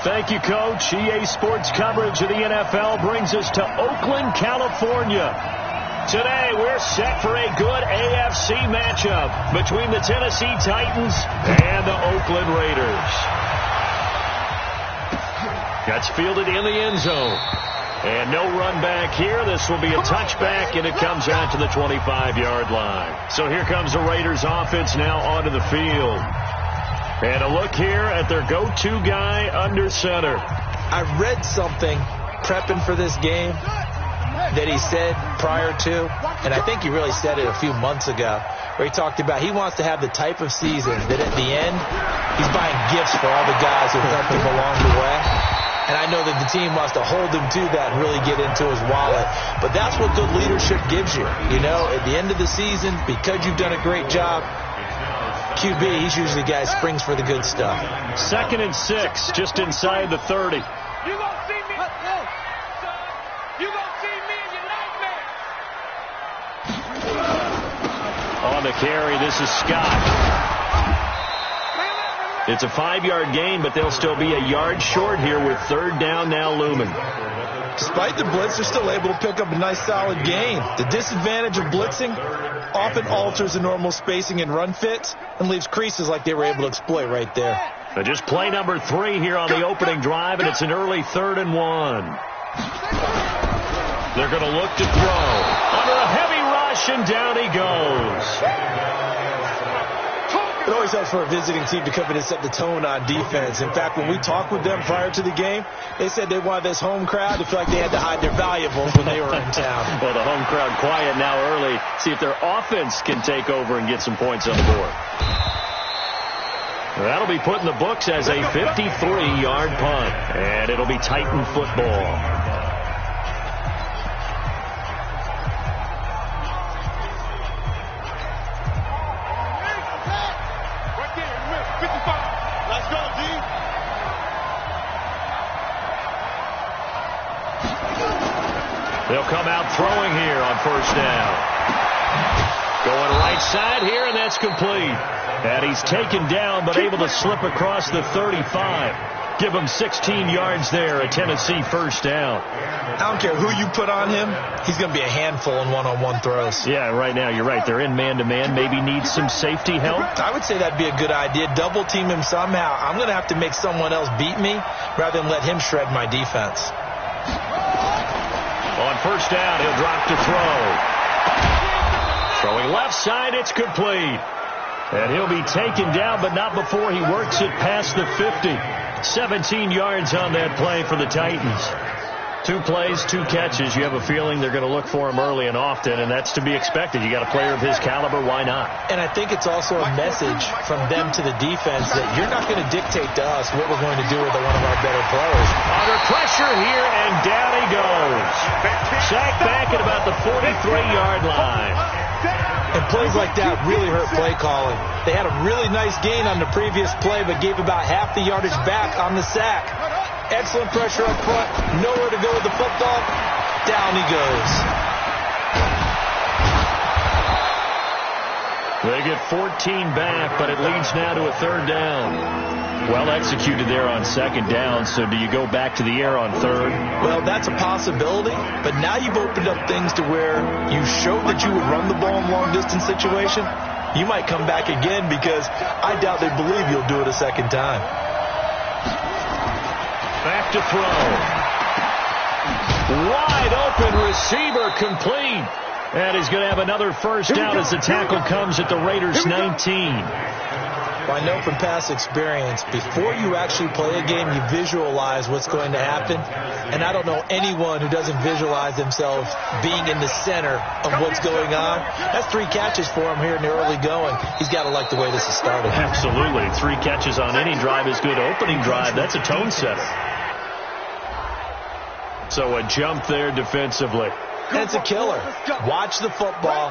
Thank you, Coach. EA Sports coverage of the NFL brings us to Oakland, California. Today, we're set for a good AFC matchup between the Tennessee Titans and the Oakland Raiders. That's fielded in the end zone. And no run back here. This will be a touchback, and it comes out to the 25-yard line. So here comes the Raiders offense now onto the field. And a look here at their go-to guy under center. I read something prepping for this game that he said prior to, and I think he really said it a few months ago, where he talked about he wants to have the type of season that at the end, he's buying gifts for all the guys who helped him along the way. And I know that the team wants to hold him to that and really get into his wallet. But that's what good leadership gives you. You know, at the end of the season, because you've done a great job, QB, he's usually the guy who springs for the good stuff. 2nd and 6, just inside the 30. You gonna see me, son. You gonna see me in your nightmare. On the carry, this is Scott. It's a 5-yard gain, but they'll still be a yard short here with 3rd down now looming. Despite the blitz, they're still able to pick up a nice solid gain. The disadvantage of blitzing often alters the normal spacing and run fits and leaves creases like they were able to exploit right there. But just play number 3 here on the opening drive, and it's an early 3rd and 1. They're going to look to throw. Under a heavy rush, and down he goes. It always helps for a visiting team to come in and set the tone on defense. In fact, when we talked with them prior to the game, they said they wanted this home crowd to feel like they had to hide their valuables when they were in town. Well, the home crowd quiet now early. See if their offense can take over and get some points on the board. That'll be put in the books as a 53-yard punt, and it'll be Titan football. They'll come out throwing here on 1st down. Going right side here, and that's complete. And he's taken down, but able to slip across the 35. Give him 16 yards there, a Tennessee 1st down. I don't care who you put on him. He's going to be a handful in one-on-one throws. Yeah, right now, you're right. They're in man-to-man. Maybe needs some safety help. I would say that'd be a good idea. Double team him somehow. I'm going to have to make someone else beat me rather than let him shred my defense. On 1st down, he'll drop to throw. Throwing left side, it's complete. And he'll be taken down, but not before he works it past the 50. 17 yards on that play for the Titans. 2 plays, 2 catches. You have a feeling they're going to look for him early and often, and that's to be expected. You got a player of his caliber, why not? And I think it's also a message from them to the defense that you're not going to dictate to us what we're going to do with one of our better players. Under pressure here, and down he goes. Sacked back at about the 43-yard line. And plays like that really hurt play calling. They had a really nice gain on the previous play, but gave about half the yardage back on the sack. Excellent pressure up front. Nowhere to go with the football. Down he goes. They get 14 back, but it leads now to a 3rd down. Well executed there on 2nd down, so do you go back to the air on 3rd? Well, that's a possibility, but now you've opened up things to where you showed that you would run the ball in long-distance situation. You might come back again because I doubt they believe you'll do it a 2nd time. Back to throw. Wide open receiver complete. And he's going to have another 1st down as the tackle comes at the Raiders' 19. Well, I know from past experience, before you actually play a game, you visualize what's going to happen. And I don't know anyone who doesn't visualize themselves being in the center of what's going on. That's 3 catches for him here in the early going. He's got to like the way this is started. Absolutely. 3 catches on any drive is good. Opening drive, that's a tone setter. So a jump there defensively. And it's a killer. Watch the football.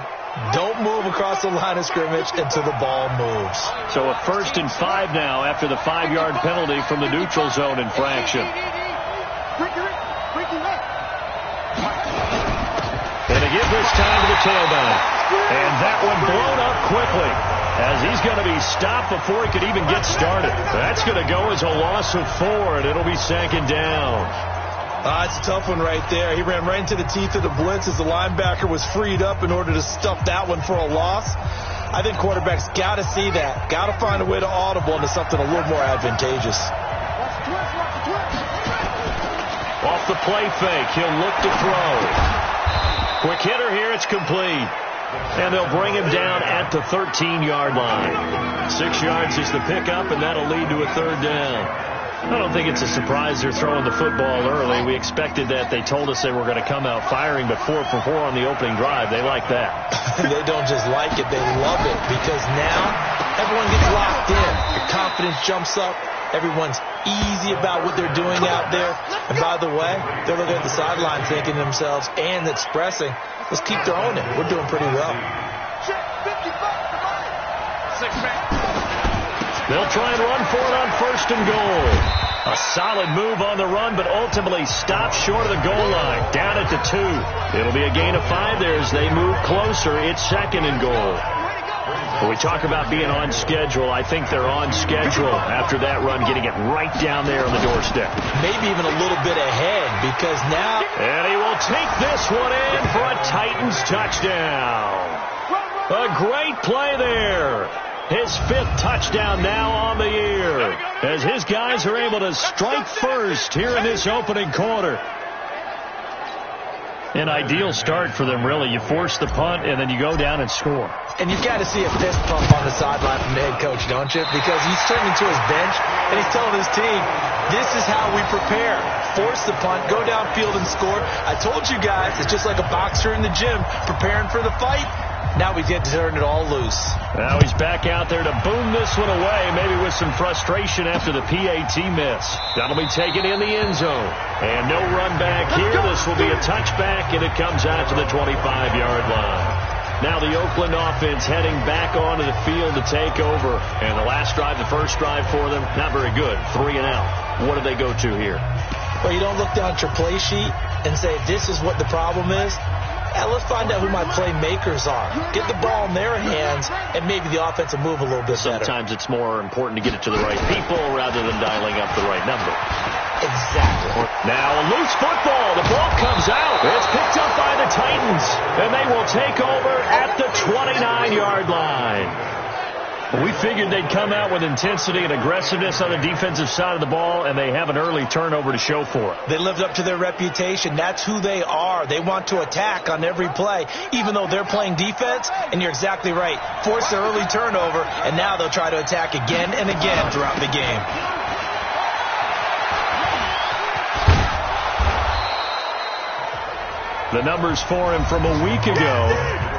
Don't move across the line of scrimmage until the ball moves. So a 1st and 5 now after the 5-yard penalty from the neutral zone infraction. And they give this time to the tailback. And that one blown up quickly. as he's going to be stopped before he could even get started. That's going to go as a loss of 4, and it'll be second down. It's a tough one right there. He ran right into the teeth of the blitz as the linebacker was freed up in order to stuff that one for a loss. I think quarterbacks got to see that. Got to find a way to audible into something a little more advantageous. Off the play fake, he'll look to throw. Quick hitter here, it's complete. And they'll bring him down at the 13-yard line. 6 yards is the pickup, and that'll lead to a third down. I don't think it's a surprise they're throwing the football early. We expected that. They told us they were going to come out firing, but 4 for 4 on the opening drive. They like that. They don't just like it, they love it, because now everyone gets locked in. The confidence jumps up. Everyone's easy about what they're doing out there. And by the way, they're looking at the sideline thinking to themselves and expressing, let's keep throwing it. We're doing pretty well. They'll try and run for it on 1st and goal. A solid move on the run, but ultimately stopped short of the goal line. Down at the 2. It'll be a gain of 5 there as they move closer. It's 2nd and goal. When we talk about being on schedule, I think they're on schedule after that run, getting it right down there on the doorstep. Maybe even a little bit ahead, because now... And he will take this one in for a Titans touchdown. A great play there. His 5th touchdown now on the year, as his guys are able to strike first here in this opening quarter. An ideal start for them, really. You force the punt, and then you go down and score. And you've got to see a fist pump on the sideline from the head coach, don't you? Because he's turning to his bench, and he's telling his team, this is how we prepare. Force the punt, go downfield and score. I told you guys, it's just like a boxer in the gym preparing for the fight. Now we get to turn it all loose. Now he's back out there to boom this one away, maybe with some frustration after the PAT miss. That'll be taken in the end zone. And no run back here. This will be a touchback, and it comes out to the 25-yard line. Now the Oakland offense heading back onto the field to take over. And the last drive, the first drive for them, not very good. 3 and out. What do they go to here? Well, you don't look down at your play sheet and say, this is what the problem is. Let's find out who my playmakers are. Get the ball in their hands, and maybe the offense will move a little bit better. Sometimes it's more important to get it to the right people rather than dialing up the right number. Exactly. Now a loose football. The ball comes out. It's picked up by the Titans, and they will take over at the 29-yard line. We figured they'd come out with intensity and aggressiveness on the defensive side of the ball, and they have an early turnover to show for it. They lived up to their reputation. That's who they are. They want to attack on every play, even though they're playing defense. And you're exactly right. Force the early turnover, and now they'll try to attack again and again throughout the game. The numbers for him from a week ago.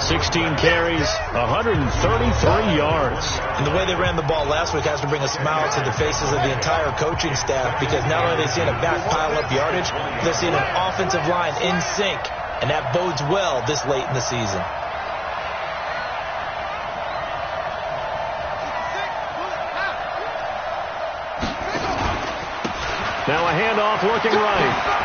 16 carries, 133 yards. And the way they ran the ball last week has to bring a smile to the faces of the entire coaching staff, because not only are they seeing a back pile up yardage, they're seeing an offensive line in sync, and that bodes well this late in the season. Now a handoff looking right.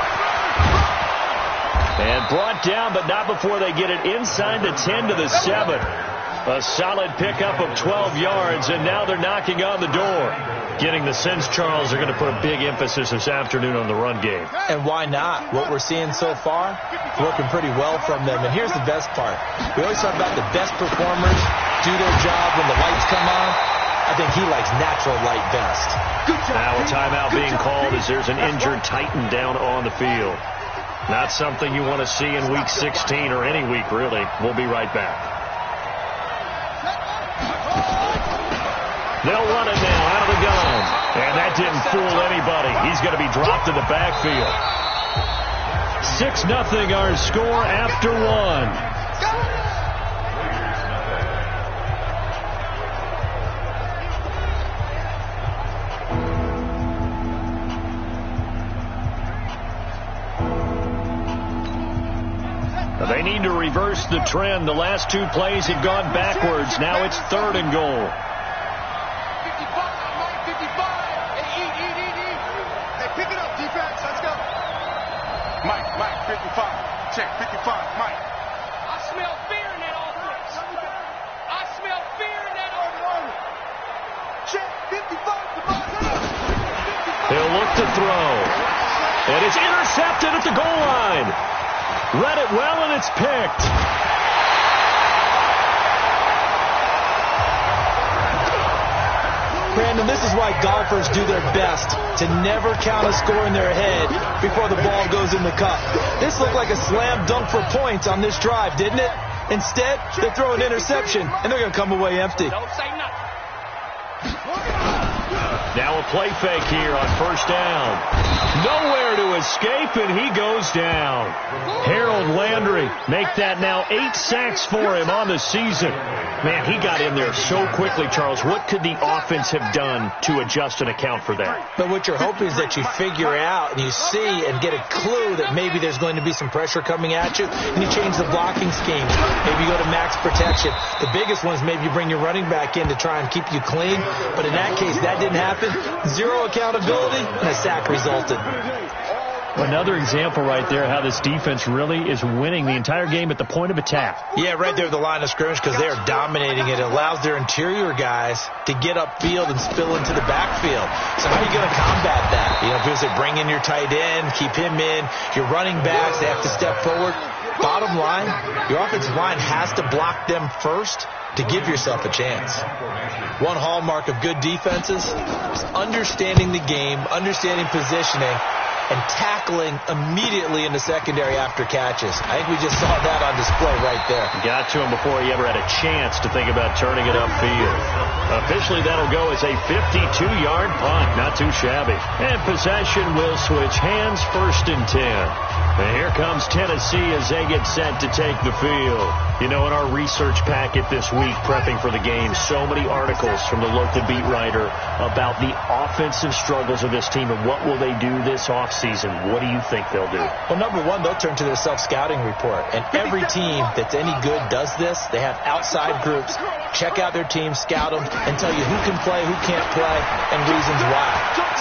And brought down, but not before they get it inside the 10 to the 7. A solid pickup of 12 yards, and now they're knocking on the door. Getting the sense, Charles, they're going to put a big emphasis this afternoon on the run game. And why not? What we're seeing so far, working pretty well from them. And here's the best part. We always talk about the best performers do their job when the lights come on. I think he likes natural light best. Now a timeout being called as there's an injured Titan down on the field. Not something you want to see in Week 16 or any week, really. We'll be right back. They'll run it now out of the gun. And that didn't fool anybody. He's going to be dropped in the backfield. 6-0 our score after 1. They need to reverse the trend. The last 2 plays have gone backwards. Now it's 3rd and goal. 55, Mike, 55. Hey, Hey, pick it up, defense. Let's go. Mike, 55. Check, 55, Mike. I smell fear in that offense. I smell fear in that offense. look to throw. And it's intercepted at the goal line. Read it well, and it's picked. Brandon, this is why golfers do their best to never count a score in their head before the ball goes in the cup. This looked like a slam dunk for points on this drive, didn't it? Instead, they throw an interception, and they're going to come away empty. Don't say nothing. Now a play fake here on first down. Nowhere to escape, and he goes down. Harold Landry, make that now 8 sacks for him on the season. Man, he got in there so quickly, Charles. What could the offense have done to adjust and account for that? But what you're hoping is that you figure out and you see and get a clue that maybe there's going to be some pressure coming at you, and you change the blocking scheme. Maybe you go to max protection. The biggest one is maybe you bring your running back in to try and keep you clean. But in that case, that didn't happen. Zero accountability, and a sack resulted. Another example right there how this defense really is winning the entire game at the point of attack. Yeah, right there at the line of scrimmage because they are dominating it. It allows their interior guys to get upfield and spill into the backfield. So how are you going to combat that? You know, because they bring in your tight end, keep him in. Your running backs, they have to step forward. Bottom line, your offensive line has to block them first to give yourself a chance. One hallmark of good defenses is understanding the game, understanding positioning, and tackling immediately in the secondary after catches. I think we just saw that on display right there. Got to him before he ever had a chance to think about turning it upfield. Officially, that'll go as a 52-yard punt. Not too shabby. And possession will switch hands, 1st and 10. And here comes Tennessee as they get set to take the field. You know, in our research packet this week, prepping for the game, so many articles from the local beat writer about the offensive struggles of this team and what will they do this offseason. What do you think they'll do? Well, number one, they'll turn to their self-scouting report. And every team that's any good does this. They have outside groups. Check out their team, scout them, and tell you who can play, who can't play, and reasons why.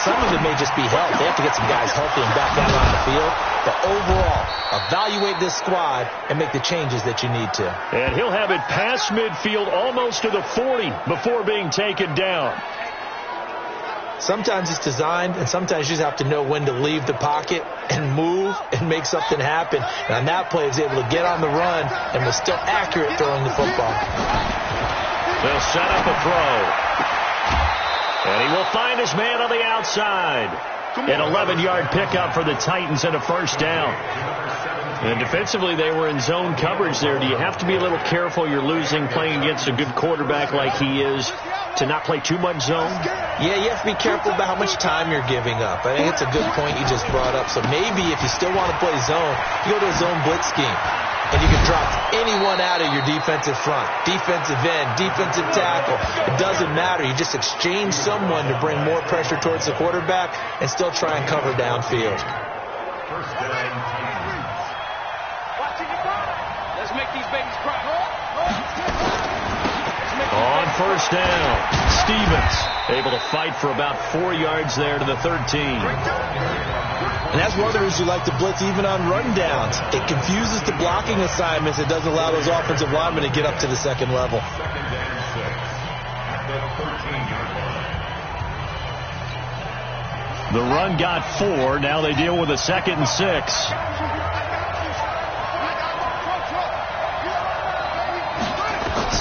Some of it may just be health. They have to get some guys healthy and back out on the field. But overall, evaluate this squad and make the changes that you need to. And he'll have it past midfield almost to the 40 before being taken down. Sometimes it's designed, and sometimes you just have to know when to leave the pocket and move and make something happen. And on that play, he was able to get on the run and was still accurate throwing the football. They'll set up a throw. And he will find his man on the outside. An 11-yard pickup for the Titans and a 1st down. And defensively, they were in zone coverage there. Do you have to be a little careful? You're losing playing against a good quarterback like he is to not play too much zone? Yeah, you have to be careful about how much time you're giving up. I think it's a good point you just brought up. So maybe if you still want to play zone, you go to a zone blitz scheme. And you can drop anyone out of your defensive front, defensive end, defensive tackle. It doesn't matter. You just exchange someone to bring more pressure towards the quarterback and still try and cover downfield. Let's make these babies cry. On 1st down, Stevens able to fight for about 4 yards there to the 13. And that's one of the reasons you like to blitz even on rundowns. It confuses the blocking assignments. It doesn't allow those offensive linemen to get up to the second level. The run got 4. Now they deal with a 2nd and 6.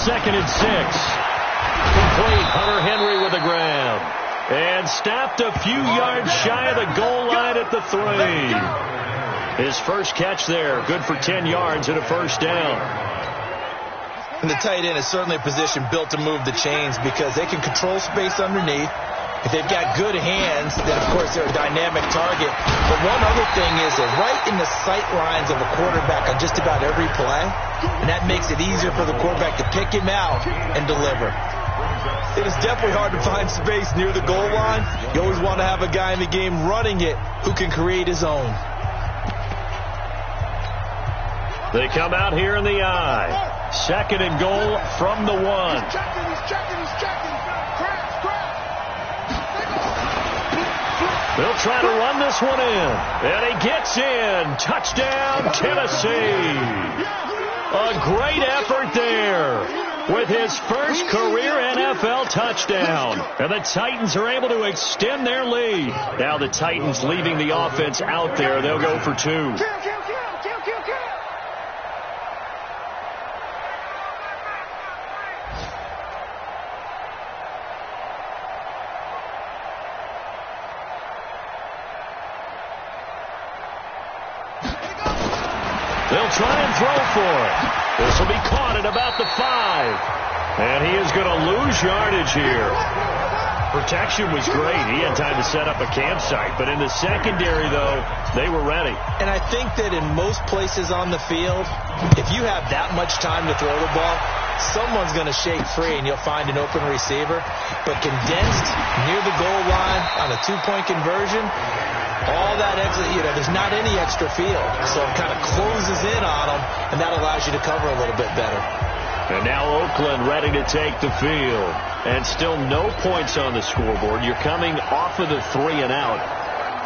Second and 6. Complete. Hunter Henry with the grab. And stopped a few yards shy of the goal line at the 3. His first catch there. Good for 10 yards and a 1st down. And the tight end is certainly a position built to move the chains because they can control space underneath. If they've got good hands, then, of course, they're a dynamic target. But one other thing is they're right in the sight lines of a quarterback on just about every play. And that makes it easier for the quarterback to pick him out and deliver. It is definitely hard to find space near the goal line. You always want to have a guy in the game running it who can create his own. They come out here in the I. 2nd and goal from the 1. He's checking. They'll try to run this one in. And he gets in. Touchdown, Tennessee. A great effort there. with his first career NFL touchdown. And the Titans are able to extend their lead. Now the Titans leaving the offense out there. They'll go for 2. They'll try and throw for it. This will be caught at about the 5. And he is going to lose yardage here. Protection was great. He had time to set up a campsite. But in the secondary, though, they were ready. And I think that in most places on the field, if you have that much time to throw the ball, someone's going to shake free and you'll find an open receiver. But condensed near the goal line on a 2-point conversion, all that extra, there's not any extra field. So it kind of closes in on them, and that allows you to cover a little bit better. And now Oakland ready to take the field. And still no points on the scoreboard. You're coming off of the 3 and out.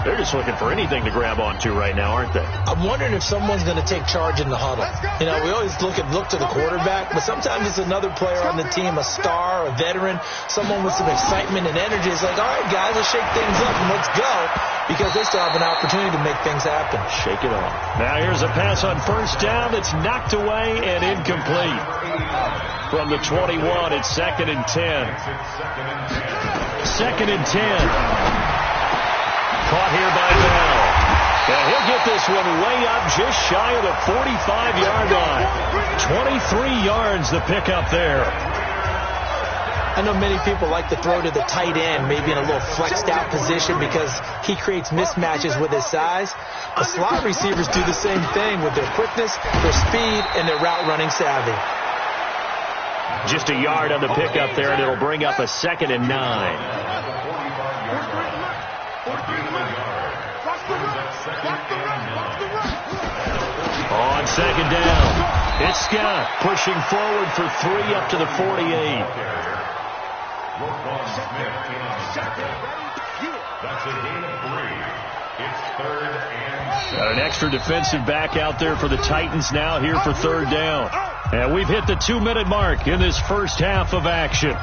They're just looking for anything to grab onto right now, aren't they? I'm wondering if someone's going to take charge in the huddle. We always look to the quarterback, but sometimes it's another player on the team, a star, a veteran, someone with some excitement and energy. It's like, all right, guys, let's shake things up and let's go, because they still have an opportunity to make things happen. Shake it off. Now here's a pass on first down. It's knocked away and incomplete. From the 21, it's 2nd and 10. 2nd and 10. Caught here by Bell. And he'll get this one way up just shy of the 45-yard line. 23 yards the pickup there. I know many people like to throw to the tight end, maybe in a little flexed out position because he creates mismatches with his size. The slot receivers do the same thing with their quickness, their speed, and their route running savvy. Just a yard on the pickup there, and it'll bring up a 2nd and 9. On 2nd down, it's Scott pushing forward for 3 up to the 48. Got an extra defensive back out there for the Titans now here for 3rd down. And we've hit the 2-minute mark in this first half of action.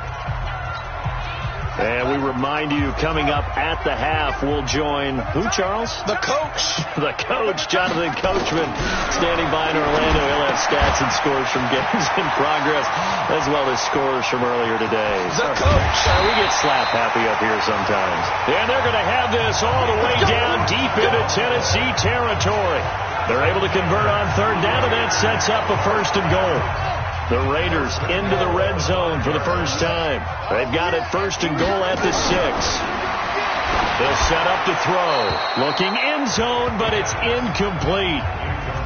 And we remind you, coming up at the half, we'll join who, Charles? The coach. The coach, Jonathan Coachman, standing by in Orlando. He'll have stats and scores from games in progress, as well as scores from earlier today. The coach. We get slap happy up here sometimes. And they're going to have this all the way down deep into Tennessee territory. They're able to convert on 3rd down, and that sets up a 1st and goal. The Raiders into the red zone for the first time. They've got it 1st and goal at the 6. They'll set up to throw. Looking end zone, but it's incomplete.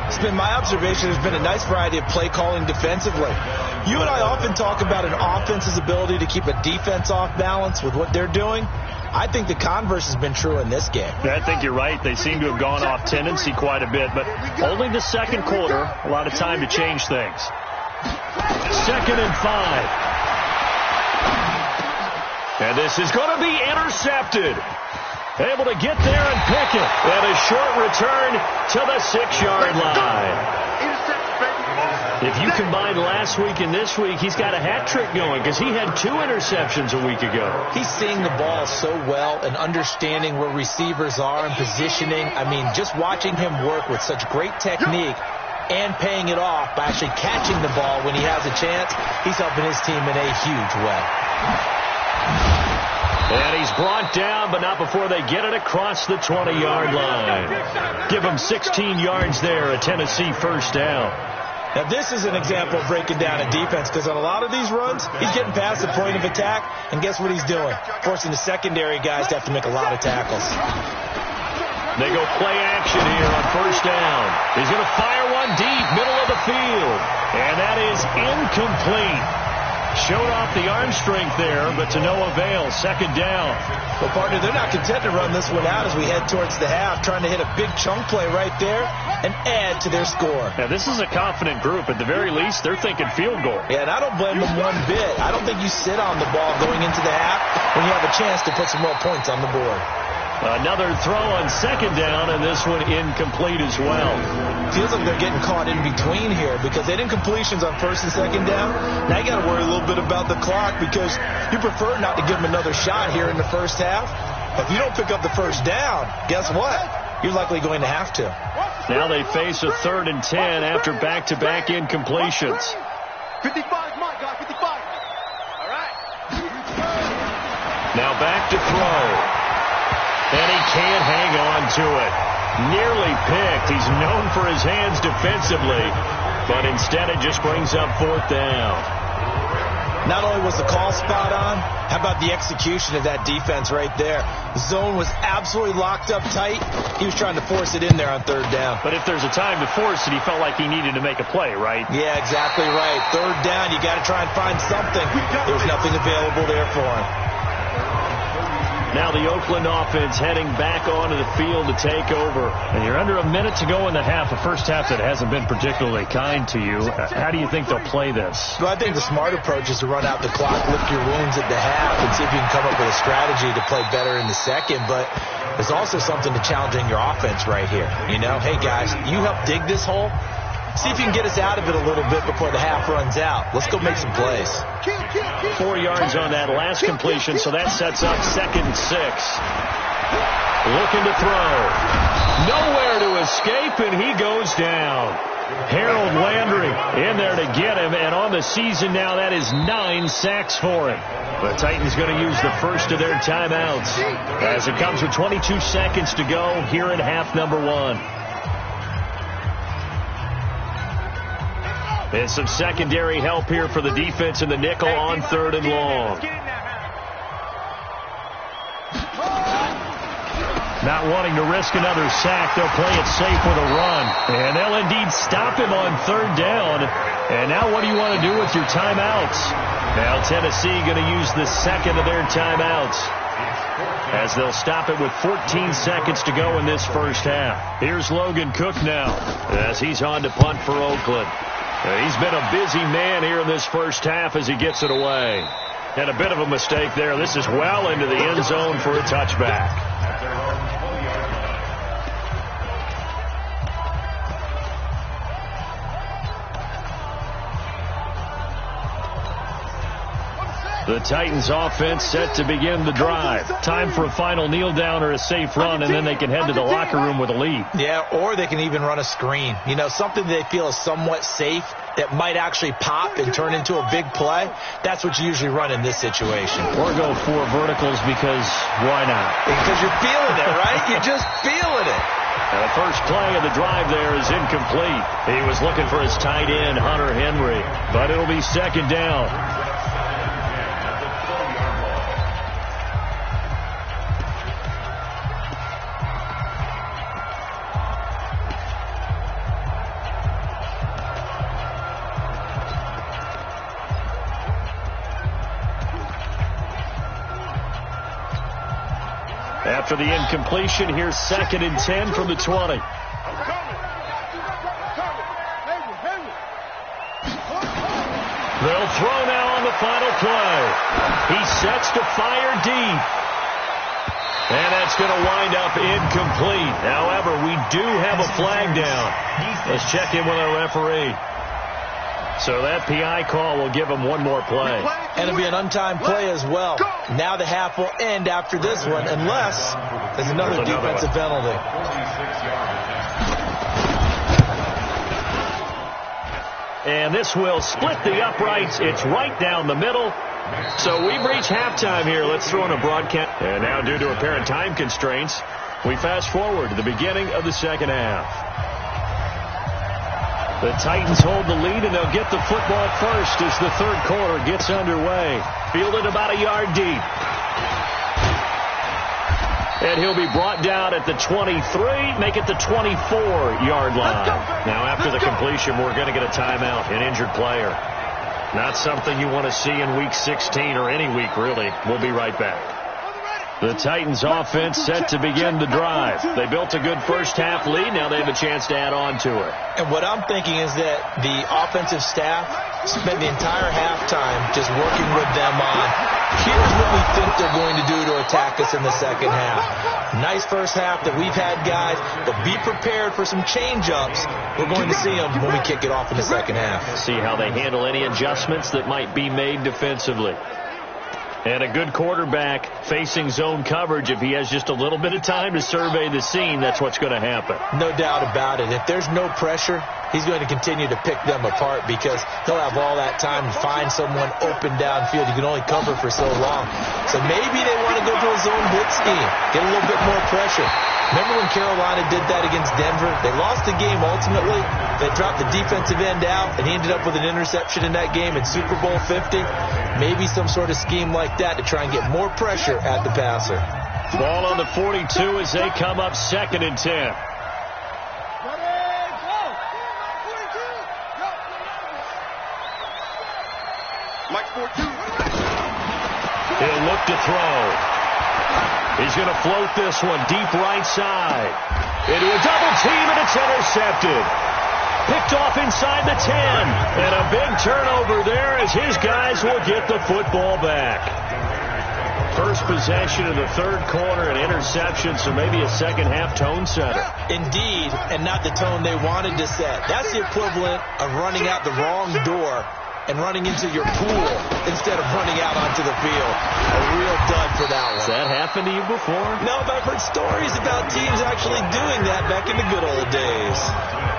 It's been my observation. There's been a nice variety of play calling defensively. You and I often talk about an offense's ability to keep a defense off balance with what they're doing. I think the converse has been true in this game. I think you're right. They seem to have gone off tendency quite a bit, but only the 2nd quarter, a lot of time to change things. 2nd and 5. And this is going to be intercepted. Able to get there and pick it. And a short return to the 6-yard line. If you combine last week and this week, he's got a hat trick going because he had 2 interceptions a week ago. He's seeing the ball so well and understanding where receivers are and positioning. I mean, just watching him work with such great technique and paying it off by actually catching the ball when he has a chance, he's helping his team in a huge way. And he's brought down, but not before they get it across the 20-yard line. Give him 16 yards there, a Tennessee 1st down. Now, this is an example of breaking down a defense because on a lot of these runs, he's getting past the point of attack, and guess what he's doing? Forcing the secondary guys to have to make a lot of tackles. They go play action here on 1st down. He's going to fire one deep, middle of the field, and that is incomplete. Showed off the arm strength there, but to no avail. 2nd down. Well, partner, they're not content to run this one out as we head towards the half, trying to hit a big chunk play right there and add to their score. Now, this is a confident group. At the very least, they're thinking field goal. Yeah, and I don't blame them one bit. I don't think you sit on the ball going into the half when you have a chance to put some more points on the board. Another throw on second down, and this one incomplete as well. Feels like they're getting caught in between here because they didn't completions on first and second down. Now you got to worry a little bit about the clock because you prefer not to give them another shot here in the first half. If you don't pick up the first down, guess what? You're likely going to have to. Now they face a 3rd and 10 after back-to-back incompletions. 55, my guy, 55. All right. Now back to throw. And he can't hang on to it. Nearly picked. He's known for his hands defensively, but instead it just brings up 4th down. Not only was the call spot on, how about the execution of that defense right there? The zone was absolutely locked up tight. He was trying to force it in there on 3rd down. But if there's a time to force it, he felt like he needed to make a play, right? Yeah, exactly right. 3rd down, you got to try and find something. There was nothing available there for him. Now the Oakland offense heading back onto the field to take over. And you're under a minute to go in the half, a first half that hasn't been particularly kind to you. How do you think they'll play this? Well, I think the smart approach is to run out the clock, lick your wounds at the half, and see if you can come up with a strategy to play better in the second. But there's also something to challenging your offense right here. You know, hey, guys, you help dig this hole. See if you can get us out of it a little bit before the half runs out. Let's go make some plays. 4 yards on that last completion, so that sets up 2nd and 6. Looking to throw. Nowhere to escape, and he goes down. Harold Landry in there to get him, and on the season now, that is 9 sacks for him. The Titans going to use the first of their timeouts as it comes with 22 seconds to go here in half number 1. And some secondary help here for the defense in the nickel on 3rd and long. Not wanting to risk another sack, they'll play it safe with a run. And they'll indeed stop him on 3rd down. And now what do you want to do with your timeouts? Now Tennessee going to use the second of their timeouts as they'll stop it with 14 seconds to go in this first half. Here's Logan Cook now as he's on to punt for Oakland. He's been a busy man here in this first half as he gets it away. And a bit of a mistake there. This is well into the end zone for a touchback. The Titans offense set to begin the drive. Time for a final kneel down or a safe run, and then they can head to the locker room with a lead. Yeah, or they can even run a screen. You know, something they feel is somewhat safe that might actually pop and turn into a big play. That's what you usually run in this situation. Or go 4 verticals because why not? Because you're feeling it, right? You're just feeling it. And the first play of the drive there is incomplete. He was looking for his tight end, Hunter Henry, but it'll be 2nd down. After the incompletion, here's 2nd and 10 from the 20. They'll throw now on the final play. He sets to fire deep. And that's going to wind up incomplete. However, we do have a flag down. Let's check in with our referee. So that PI call will give him one more play. And it'll be an untimed play as well. Now the half will end after this one, unless there's another defensive penalty. And this will split the uprights. It's right down the middle. So we've reached halftime here. Let's throw in a broadcast. And now, due to apparent time constraints, we fast forward to the beginning of the second half. The Titans hold the lead, and they'll get the football first as the third quarter gets underway. Fielded about a yard deep. And he'll be brought down at the 23, make it the 24-yard line. Now, after the completion, we're going to get a timeout, an injured player. Not something you want to see in Week 16 or any week, really. We'll be right back. The Titans offense set to begin the drive. They built a good first half lead. Now they have a chance to add on to it. And what I'm thinking is that the offensive staff spent the entire halftime just working with them on Here's what we think they're going to do to attack us in the second half. Nice first half that we've had, guys, but be prepared for some change-ups. We're going to see them when we kick it off in the second half. See how they handle any adjustments that might be made defensively. And a good quarterback facing zone coverage, if he has just a little bit of time to survey the scene, that's what's going to happen. No doubt about it. If there's no pressure, he's going to continue to pick them apart because he'll have all that time to find someone open downfield. You can only cover for so long. So maybe they want to go to a zone blitz scheme, get a little bit more pressure. Remember when Carolina did that against Denver? They lost the game ultimately. They dropped the defensive end out, and he ended up with an interception in that game in Super Bowl 50. Maybe some sort of scheme like that to try and get more pressure at the passer. Ball on the 42 as they come up 2nd and 10. Mike 42. He'll look to throw. He's going to float this one deep right side. Into a double team, and it's intercepted. Picked off inside the 10. And a big turnover there as his guys will get the football back. First possession of the third quarter, an interception, so maybe a second half tone setter. Indeed, and not the tone they wanted to set. That's the equivalent of running out the wrong door and running into your pool instead of running out onto the field. A real dud for that one. Has that happened to you before? No, but I've heard stories about teams actually doing that back in the good old days.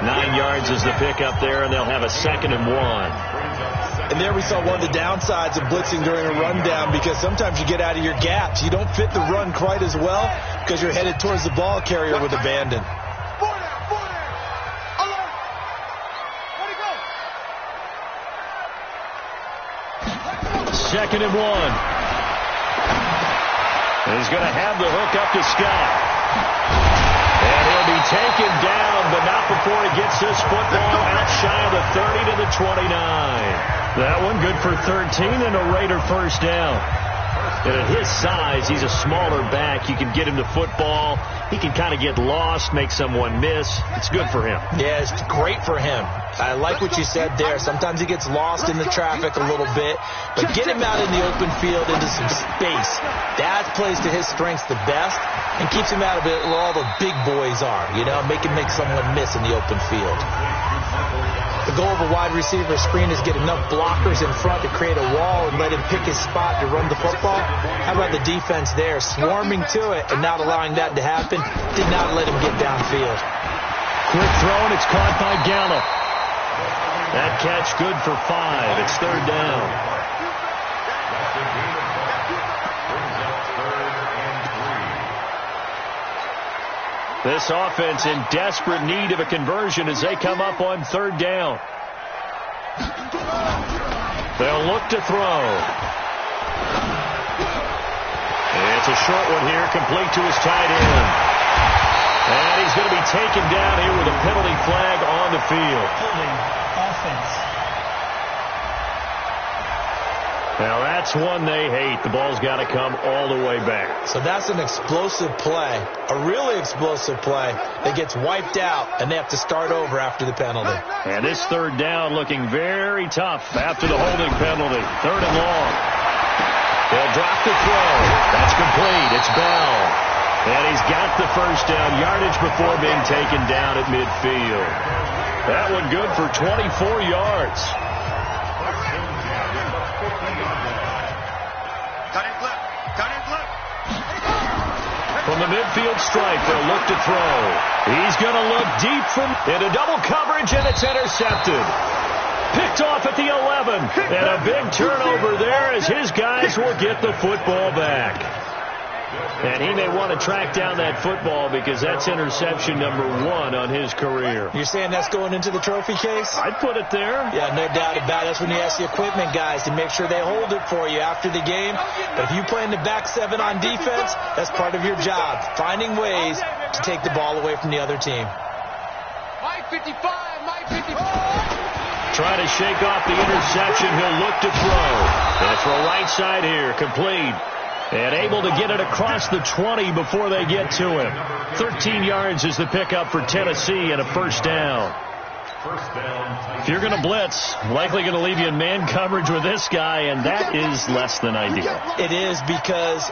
9 yards is the pickup there, and they'll have a 2nd and 1. And there we saw one of the downsides of blitzing during a rundown because sometimes you get out of your gaps. You don't fit the run quite as well because you're headed towards the ball carrier with abandon. 2nd and 1. And he's going to have the hook up to Scott. And he'll be taken down, but not before he gets this football out shy of the 30 to the 29. That one good for 13 and a Raider first down. And at his size, he's a smaller back. You can get him the football. He can kind of get lost, make someone miss. It's good for him. Yeah, it's great for him. I like what you said there. Sometimes he gets lost in the traffic a little bit, but get him out in the open field into some space. That plays to his strengths the best and keeps him out of it where all the big boys are, you know, make someone miss in the open field. The goal of a wide receiver screen is get enough blockers in front to create a wall and let him pick his spot to run the football. How about the defense there, swarming to it and not allowing that to happen? Did not let him get downfield. Quick throw, and it's caught by Gallup. That catch good for 5. It's 3rd down. This offense in desperate need of a conversion as they come up on 3rd down. They'll look to throw. It's a short one here, complete to his tight end. And he's going to be taken down here with a penalty flag on the field. Holding offense. Now that's one they hate. The ball's got to come all the way back. So that's an explosive play, a really explosive play that gets wiped out, and they have to start over after the penalty. And this 3rd down looking very tough after the holding penalty. 3rd and long. They'll drop the throw. That's complete. It's Bell. And he's got the first down yardage before being taken down at midfield. That one good for 24 yards. From the midfield stripe, they'll look to throw. He's going to look deep into double coverage, and it's intercepted. Picked off at the 11. And a big turnover there as his guys will get the football back. And he may want to track down that football because that's interception number 1 on his career. You're saying that's going into the trophy case? I'd put it there. Yeah, no doubt about it. That's when you ask the equipment guys to make sure they hold it for you after the game. But if you play in the back 7 on defense, that's part of your job, finding ways to take the ball away from the other team. Mike 55, Mike 55. Trying to shake off the interception. He'll look to throw. And it's from right side here, complete. And able to get it across the 20 before they get to him. 13 yards is the pickup for Tennessee and a first down. If you're going to blitz, likely going to leave you in man coverage with this guy, and that is less than ideal. It is, because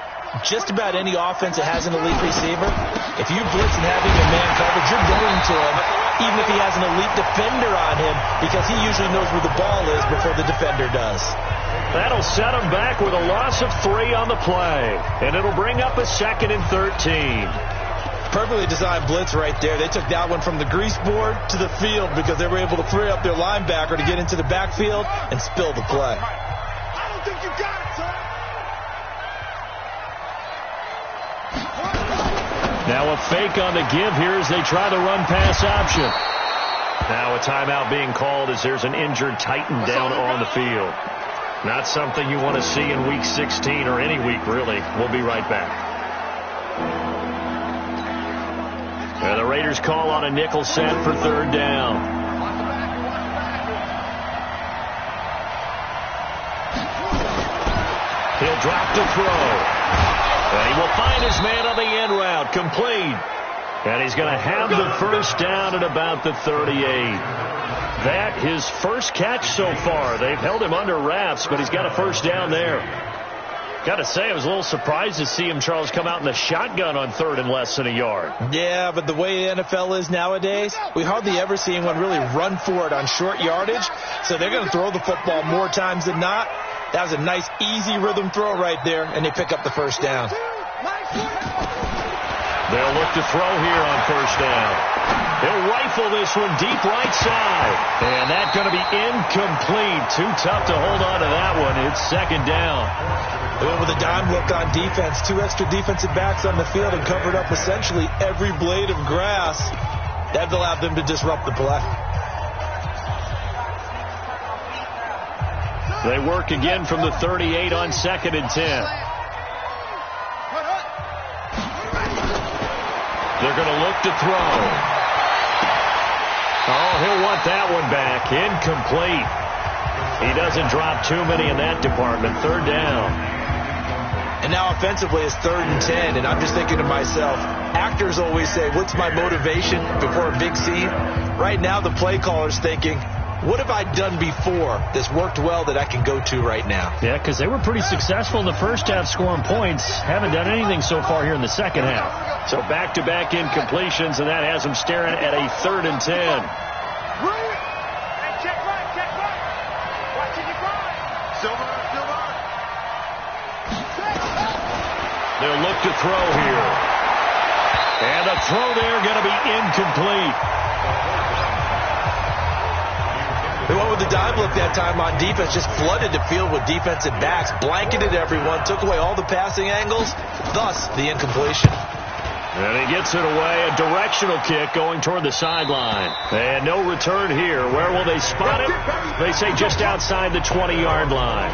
just about any offense that has an elite receiver, if you blitz and have him in man coverage, you're going to him, even if he has an elite defender on him, because he usually knows where the ball is before the defender does. That'll set him back with a loss of 3 on the play, and it'll bring up a 2nd and 13. Perfectly designed blitz right there. They took that one from the grease board to the field because they were able to free up their linebacker to get into the backfield and spill the play. I don't think you got it, son. Now a fake on the give here as they try the run-pass option. Now a timeout being called as there's an injured Titan down on the field. Not something you want to see in Week 16 or any week, really. We'll be right back. And the Raiders call on a nickel set for 3rd down. He'll drop to throw. And he will find his man on the end route. Complete. And he's going to have the 1st down at about the 38. That his first catch so far. They've held him under wraps, but he's got a 1st down there. Got to say, I was a little surprised to see him, Charles, come out in the shotgun on 3rd and less than a yard. Yeah, but the way the NFL is nowadays, we hardly ever see anyone really run for it on short yardage. So they're going to throw the football more times than not. That was a nice, easy rhythm throw right there, and they pick up the 1st down. They'll look to throw here on 1st down. They'll rifle this one deep right side. And that's going to be incomplete. Too tough to hold on to that one. It's 2nd down. They went with a dime look on defense. 2 extra defensive backs on the field and covered up essentially every blade of grass. That allowed them to disrupt the play. They work again from the 38 on 2nd and 10. They're going to look to throw. Oh, he'll want that one back. Incomplete. He doesn't drop too many in that department. 3rd down. And now offensively it's 3rd and 10, and I'm just thinking to myself, actors always say, what's my motivation before a big scene? Right now the play caller's thinking, what have I done before that's worked well that I can go to right now? Yeah, because they were pretty successful in the first half scoring points. Haven't done anything so far here in the second half. So back-to-back incompletions, and that has them staring at a 3rd and 10. Check right. Watching your grind. Silver. They'll look to throw here. And the throw there going to be incomplete. They went with the dime look that time on defense, just flooded the field with defensive backs, blanketed everyone, took away all the passing angles, thus the incompletion. And he gets it away, a directional kick going toward the sideline. And no return here. Where will they spot it? They say just outside the 20-yard line.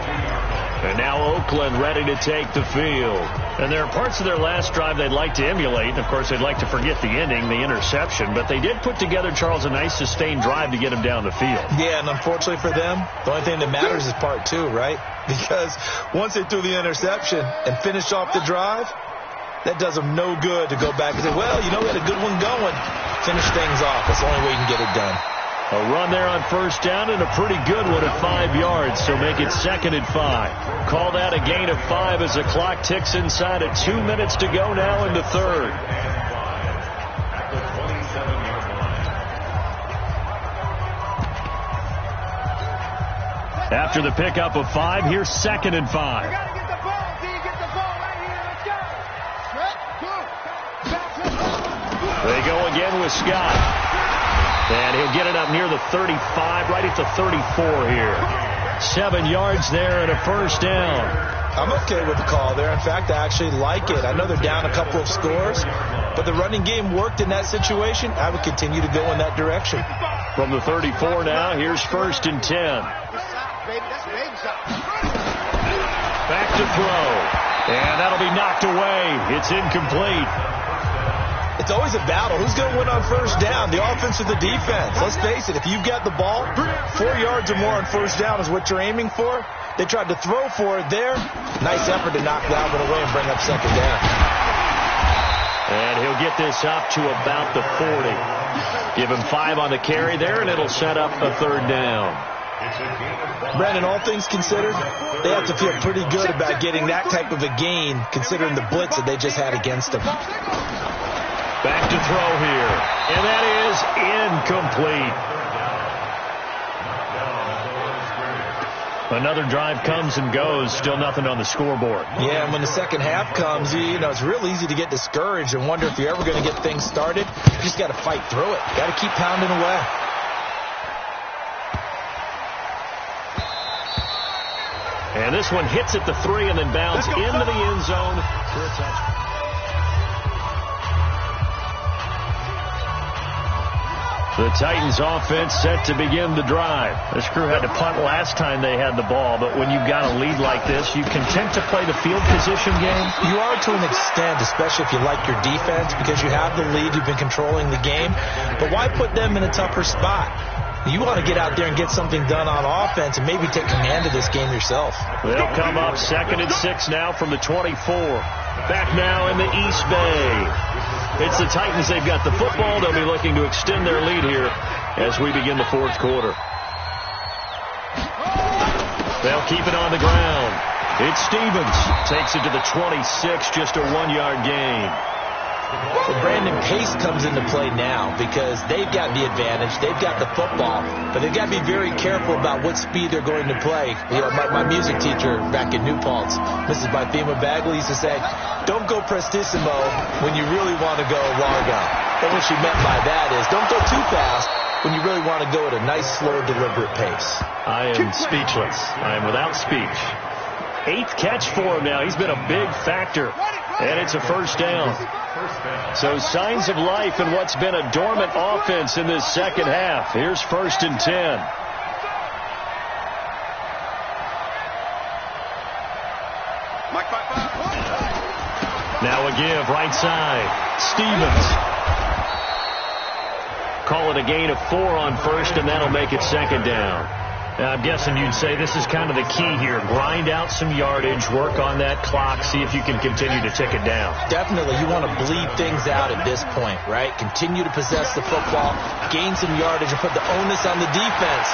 And now Oakland ready to take the field. And there are parts of their last drive they'd like to emulate. And, of course, they'd like to forget the ending, the interception. But they did put together, Charles, a nice sustained drive to get him down the field. Yeah, and unfortunately for them, the only thing that matters is part 2, right? Because once they threw the interception and finished off the drive, that does them no good to go back and say, well, you know, we had a good one going. Finish things off. That's the only way you can get it done. A run there on 1st down and a pretty good one at 5 yards, so make it 2nd and 5. Call that a gain of 5 as the clock ticks inside of 2 minutes to go now in the 3rd. After the pickup of 5, here's 2nd and 5. They go again with Scott. And he'll get it up near the 35, right at the 34 here. 7 yards there and a 1st down. I'm okay with the call there. In fact, I actually like it. I know they're down a couple of scores, but the running game worked in that situation. I would continue to go in that direction. From the 34 now, here's 1st and 10. Back to throw. And that'll be knocked away. It's incomplete. It's always a battle. Who's going to win on 1st down, the offense or the defense? Let's face it, if you've got the ball, 4 yards or more on 1st down is what you're aiming for. They tried to throw for it there. Nice effort to knock that one away and bring up 2nd down. And he'll get this up to about the 40. Give him 5 on the carry there, and it'll set up a 3rd down. Brandon, all things considered, they have to feel pretty good about getting that type of a gain, considering the blitz that they just had against them. Back to throw here, and that is incomplete. Another drive comes and goes, still nothing on the scoreboard. Yeah, and when the second half comes, you know, it's real easy to get discouraged and wonder if you're ever going to get things started. You just got to fight through it. Got to keep pounding away. And this one hits at the 3 and then bounds into the end zone for a touchdown. The Titans offense set to begin the drive. This crew had to punt last time they had the ball, but when you've got a lead like this, you content to play the field position game? You are to an extent, especially if you like your defense, because you have the lead, you've been controlling the game. But why put them in a tougher spot? You want to get out there and get something done on offense and maybe take command of this game yourself. They'll come up 2nd and 6 now from the 24. Back now in the East Bay. It's the Titans. They've got the football. They'll be looking to extend their lead here as we begin the 4th quarter. They'll keep it on the ground. It's Stevens. Takes it to the 26, just a 1-yard gain. Well, Brandon, pace comes into play now because they've got the advantage. They've got the football, but they've got to be very careful about what speed they're going to play. You know, my music teacher back in New Paltz, Mrs. Bythema Bagley, used to say, don't go prestissimo when you really want to go largo. And what she meant by that is don't go too fast when you really want to go at a nice, slow, deliberate pace. I am speechless. I am without speech. 8th catch for him now. He's been a big factor, and it's a 1st down. So signs of life in what's been a dormant offense in this second half. Here's 1st and 10. Now a give right side. Stevens. Call it a gain of 4 on 1st, and that'll make it 2nd down. Now, I'm guessing you'd say this is kind of the key here. Grind out some yardage, work on that clock, see if you can continue to tick it down. Definitely. You want to bleed things out at this point, right? Continue to possess the football, gain some yardage, and put the onus on the defense.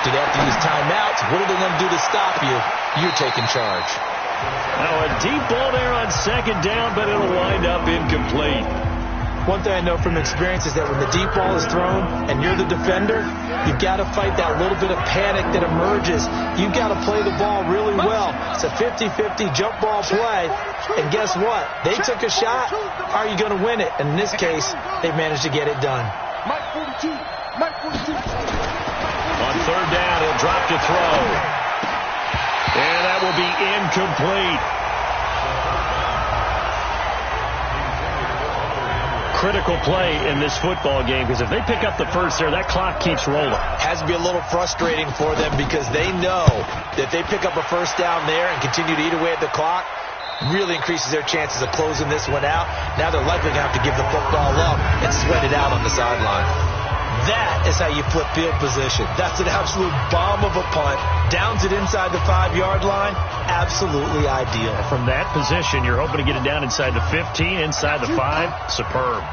Do they have to use timeouts? What are they going to do to stop you? You're taking charge. Now, a deep ball there on 2nd down, but it'll wind up incomplete. One thing I know from experience is that when the deep ball is thrown and you're the defender, you've got to fight that little bit of panic that emerges. You've got to play the ball really well. It's a 50-50 jump ball play. And guess what? They took a shot. Are you going to win it? And in this case, they managed to get it done. On 3rd down, he'll drop to throw. And that will be incomplete. Critical play in this football game, because if they pick up the 1st there, that clock keeps rolling. Has to be a little frustrating for them because they know that if they pick up a 1st down there and continue to eat away at the clock, really increases their chances of closing this one out. Now they're likely going to have to give the football up and sweat it out on the sideline. That is how you flip field position. That's an absolute bomb of a punt. Downs it inside the 5-yard line. Absolutely ideal. From that position, you're hoping to get it down inside the 15, inside the 5. Superb.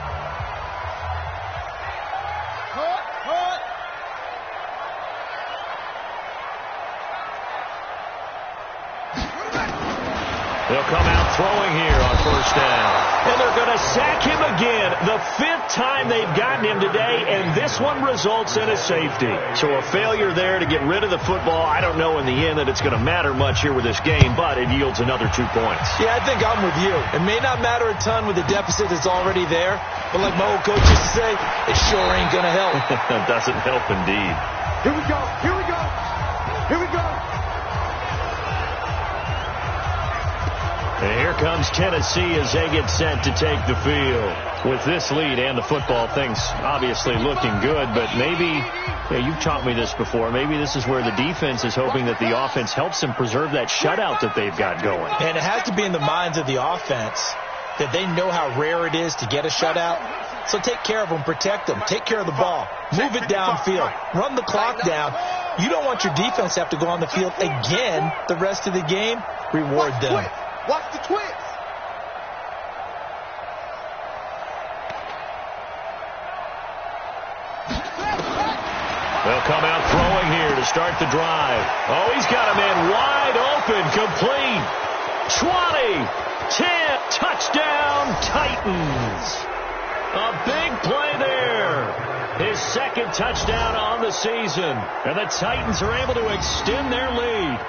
They'll come out throwing here on 1st down. And they're going to sack him again. The 5th time they've gotten him today, and this one results in a safety. So a failure there to get rid of the football. I don't know in the end that it's going to matter much here with this game, but it yields another 2 points. Yeah, I think I'm with you. It may not matter a ton with the deficit that's already there, but like my old coach used to say, it sure ain't going to help. It doesn't help indeed. Here we go. Here we go. Here we go. And here comes Tennessee as they get set to take the field. With this lead and the football, things obviously looking good, but maybe, you've taught me this before, maybe this is where the defense is hoping that the offense helps them preserve that shutout that they've got going. And it has to be in the minds of the offense that they know how rare it is to get a shutout. So take care of them, protect them, take care of the ball, move it downfield, run the clock down. You don't want your defense to have to go on the field again the rest of the game. Reward them. Watch the twist. They'll come out throwing here to start the drive. Oh, he's got a man wide open, complete. 20, 10, touchdown, Titans. A big play there. His second touchdown on the season. And the Titans are able to extend their lead.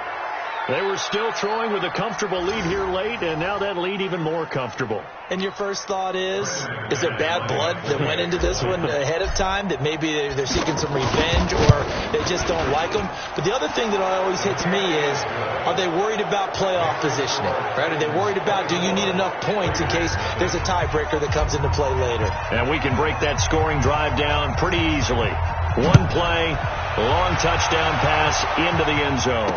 They were still throwing with a comfortable lead here late, and now that lead even more comfortable. And your first thought is there bad blood that went into this one ahead of time, that maybe they're seeking some revenge or they just don't like them? But the other thing that always hits me is, are they worried about playoff positioning? Right? Are they worried about, do you need enough points in case there's a tiebreaker that comes into play later? And we can break that scoring drive down pretty easily. One play, long touchdown pass into the end zone.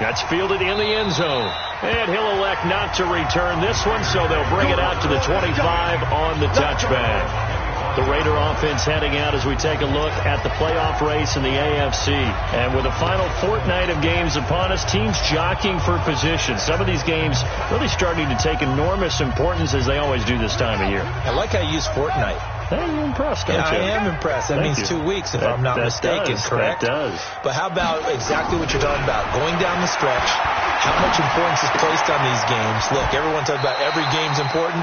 That's fielded in the end zone. And he'll elect not to return this one, so they'll bring it out to the 25 on the touchback. The Raider offense heading out as we take a look at the playoff race in the AFC. And with the final fortnight of games upon us, teams jockeying for position. Some of these games really starting to take enormous importance, as they always do this time of year. I like how you use fortnight. Hey, you're impressed, don't you? I am impressed. That means 2 weeks, if I'm not mistaken, correct? That does. But how about exactly what you're talking about? Going down the stretch, how much importance is placed on these games? Look, everyone talks about every game's important.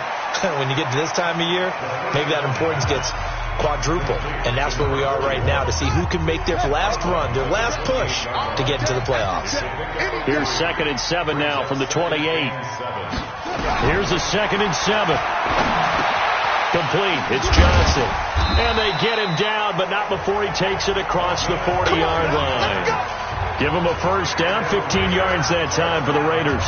When you get to this time of year, maybe that importance gets quadrupled. And that's where we are right now, to see who can make their last run, their last push to get into the playoffs. Here's 2nd and 7 now from the 28. Here's a 2nd and 7. Complete. It's Johnson. And they get him down, but not before he takes it across the 40-yard line. Give him a first down, 15 yards that time for the Raiders.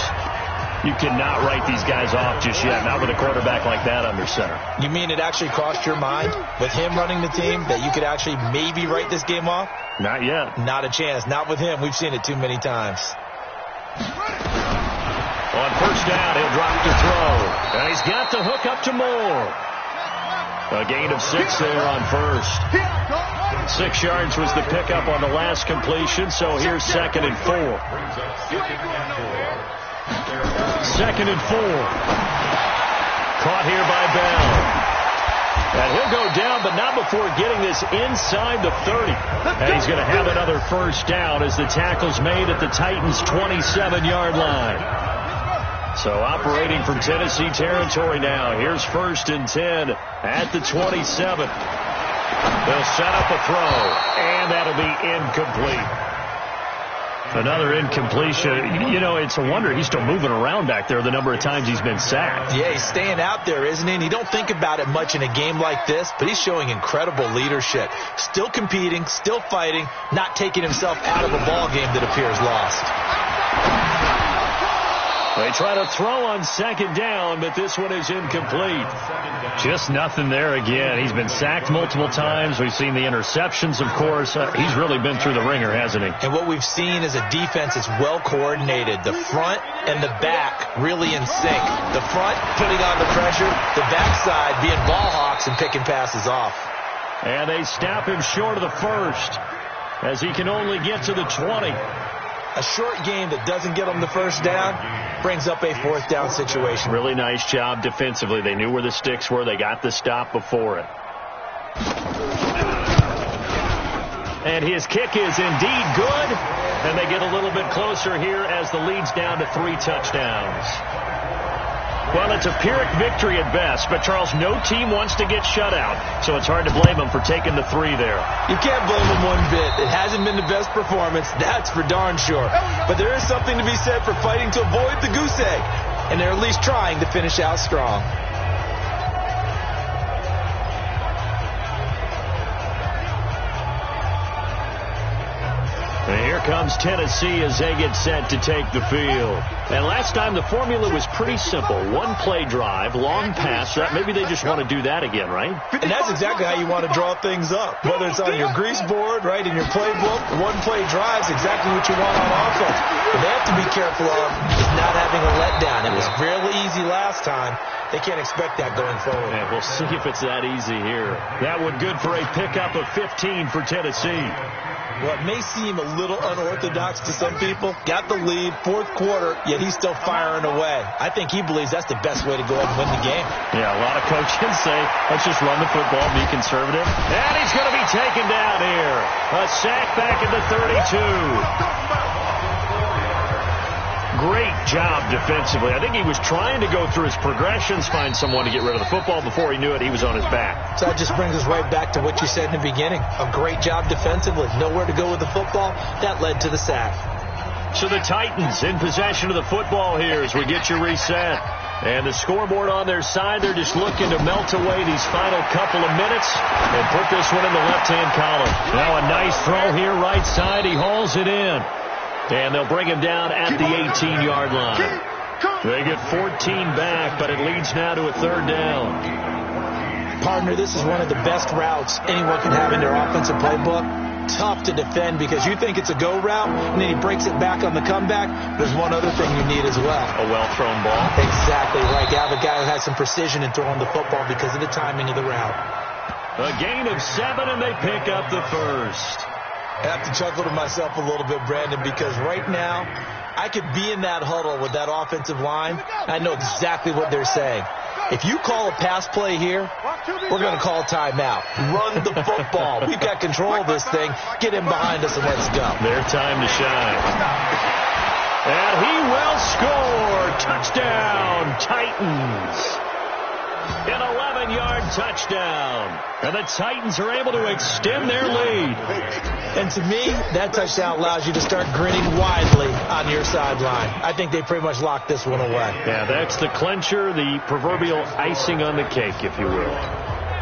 You cannot write these guys off just yet, not with a quarterback like that under center. You mean it actually crossed your mind with him running the team that you could actually maybe write this game off? Not yet. Not a chance. Not with him. We've seen it too many times. On first down, he'll drop to throw. And he's got the hook up to Moore. A gain of 6 there on first. 6 yards was the pickup on the last completion, so here's 2nd and 4. 2nd and 4. Caught here by Bell. And he'll go down, but not before getting this inside the 30. And he's going to have another first down as the tackle's made at the Titans' 27-yard line. So operating from Tennessee territory now. Here's 1st and 10 at the 27. They'll set up a throw, and that'll be incomplete. Another incompletion. You know, it's a wonder he's still moving around back there the number of times he's been sacked. Yeah, he's staying out there, isn't he? And you don't think about it much in a game like this, but he's showing incredible leadership. Still competing, still fighting, not taking himself out of a ball game that appears lost. They try to throw on 2nd down, but this one is incomplete. Just nothing there again. He's been sacked multiple times. We've seen the interceptions, of course. He's really been through the ringer, hasn't he? And what we've seen is a defense that's well coordinated. The front and the back really in sync. The front putting on the pressure, the backside being ball hawks and picking passes off. And they snap him short of the first as he can only get to the 20. A short game that doesn't get them the first down brings up a 4th down situation. Really nice job defensively. They knew where the sticks were. They got the stop before it. And his kick is indeed good. And they get a little bit closer here as the lead's down to 3 touchdowns. Well, it's a Pyrrhic victory at best, but, Charles, no team wants to get shut out, so it's hard to blame them for taking the 3 there. You can't blame them one bit. It hasn't been the best performance, that's for darn sure. But there is something to be said for fighting to avoid the goose egg, and they're at least trying to finish out strong. And here comes Tennessee as they get set to take the field. And last time the formula was pretty simple. 1 play drive, long pass. Maybe they just want to do that again, right? And that's exactly how you want to draw things up. Whether it's on your grease board, right, in your playbook, 1 play drive is exactly what you want on offense. What they have to be careful of is not having a letdown. It was really easy last time. They can't expect that going forward. Yeah, we'll see if it's that easy here. That one good for a pickup of 15 for Tennessee. Well, it may seem a little unorthodox to some people. Got the lead, fourth quarter, yet he's still firing away. I think he believes that's the best way to go and win the game. Yeah, a lot of coaches say, let's just run the football, be conservative. And he's going to be taken down here. A sack back at the 32. Great job defensively. I think he was trying to go through his progressions, find someone to get rid of the football. Before he knew it, he was on his back. So that just brings us right back to what you said in the beginning. A great job defensively. Nowhere to go with the football. That led to the sack. So the Titans in possession of the football here as we get you reset. And the scoreboard on their side, they're just looking to melt away these final couple of minutes and put this one in the left-hand column. Now a nice throw here, right side. He hauls it in. And they'll bring him down at the 18-yard line. They get 14 back, but it leads now to a third down. Partner, this is one of the best routes anyone can have in their offensive playbook. Tough to defend because you think it's a go route, and then he breaks it back on the comeback. There's one other thing you need as well. A well-thrown ball. Exactly right. You have a guy who has some precision in throwing the football because of the timing of the route. A gain of 7, and they pick up the first. I have to chuckle to myself a little bit, Brandon, because right now I could be in that huddle with that offensive line. I know exactly what they're saying. If you call a pass play here, we're going to call a timeout. Run the football. We've got control of this thing. Get him behind us and let's go. Their time to shine. And he will score. Touchdown, Titans. An 11-yard touchdown. And the Titans are able to extend their lead. And to me, that touchdown allows you to start grinning widely on your sideline. I think they pretty much locked this one away. Yeah, that's the clincher, the proverbial icing on the cake, if you will.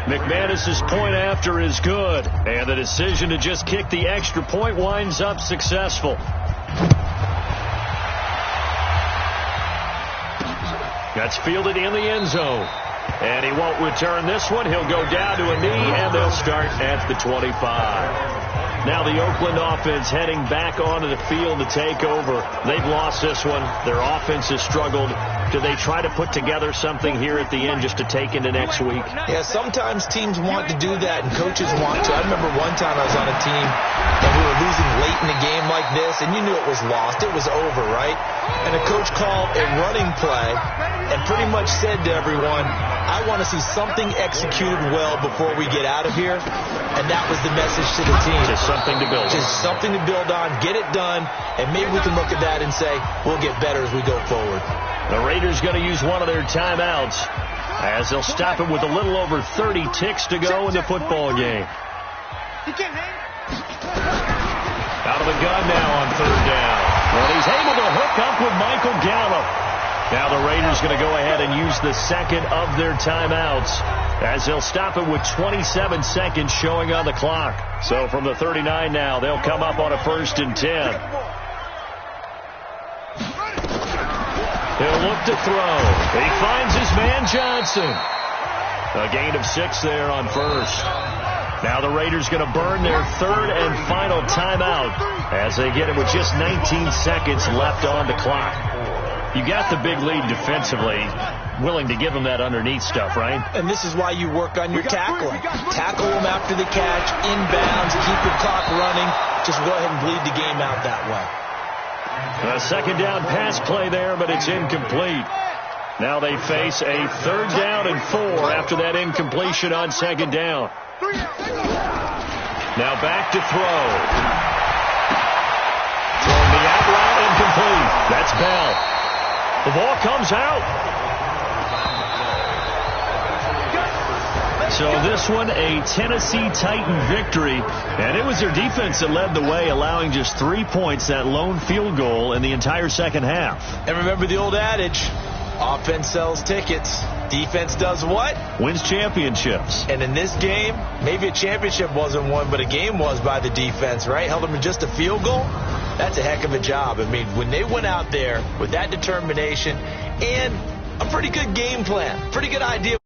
McManus's point after is good. And the decision to just kick the extra point winds up successful. That's fielded in the end zone. And he won't return this one. He'll go down to a knee, and they'll start at the 25. Now the Oakland offense heading back onto the field to take over. They've lost this one. Their offense has struggled. Do they try to put together something here at the end just to take into next week? Yeah, sometimes teams want to do that, and coaches want to. I remember one time I was on a team, and we were losing late in a game like this, and you knew it was lost. It was over, right? And the coach called a running play and pretty much said to everyone, I want to see something executed well before we get out of here. And that was the message to the team. Just something to build on. Just something to build on, get it done, and maybe we can look at that and say, we'll get better as we go forward. The Raiders going to use one of their timeouts as they'll stop it with a little over 30 ticks to go in the football game. Out of the gun now on third down. Well, he's able to hook up with Michael Gallup. Now the Raiders going to go ahead and use the second of their timeouts as they'll stop it with 27 seconds showing on the clock. So from the 39 now, they'll come up on a 1st and 10. He'll look to throw. He finds his man Johnson. A gain of 6 there on first. Now the Raiders going to burn their third and final timeout as they get it with just 19 seconds left on the clock. You got the big lead defensively, willing to give them that underneath stuff, right? And this is why you work on your tackling. Tackle them after the catch, inbounds, keep your clock running. Just go ahead and bleed the game out that way. A second down pass play there, but it's incomplete. Now they face a 3rd down and 4 after that incompletion on 2nd down. Now back to throw. Throwing the out route incomplete. That's Bell. The ball comes out. So this one, a Tennessee Titan victory. And it was their defense that led the way, allowing just 3 points, that lone field goal in the entire second half. And remember the old adage, offense sells tickets. Defense does what? Wins championships. And in this game, maybe a championship wasn't won, but a game was by the defense, right? Held them to just a field goal. That's a heck of a job. I mean, when they went out there with that determination and a pretty good game plan, pretty good idea.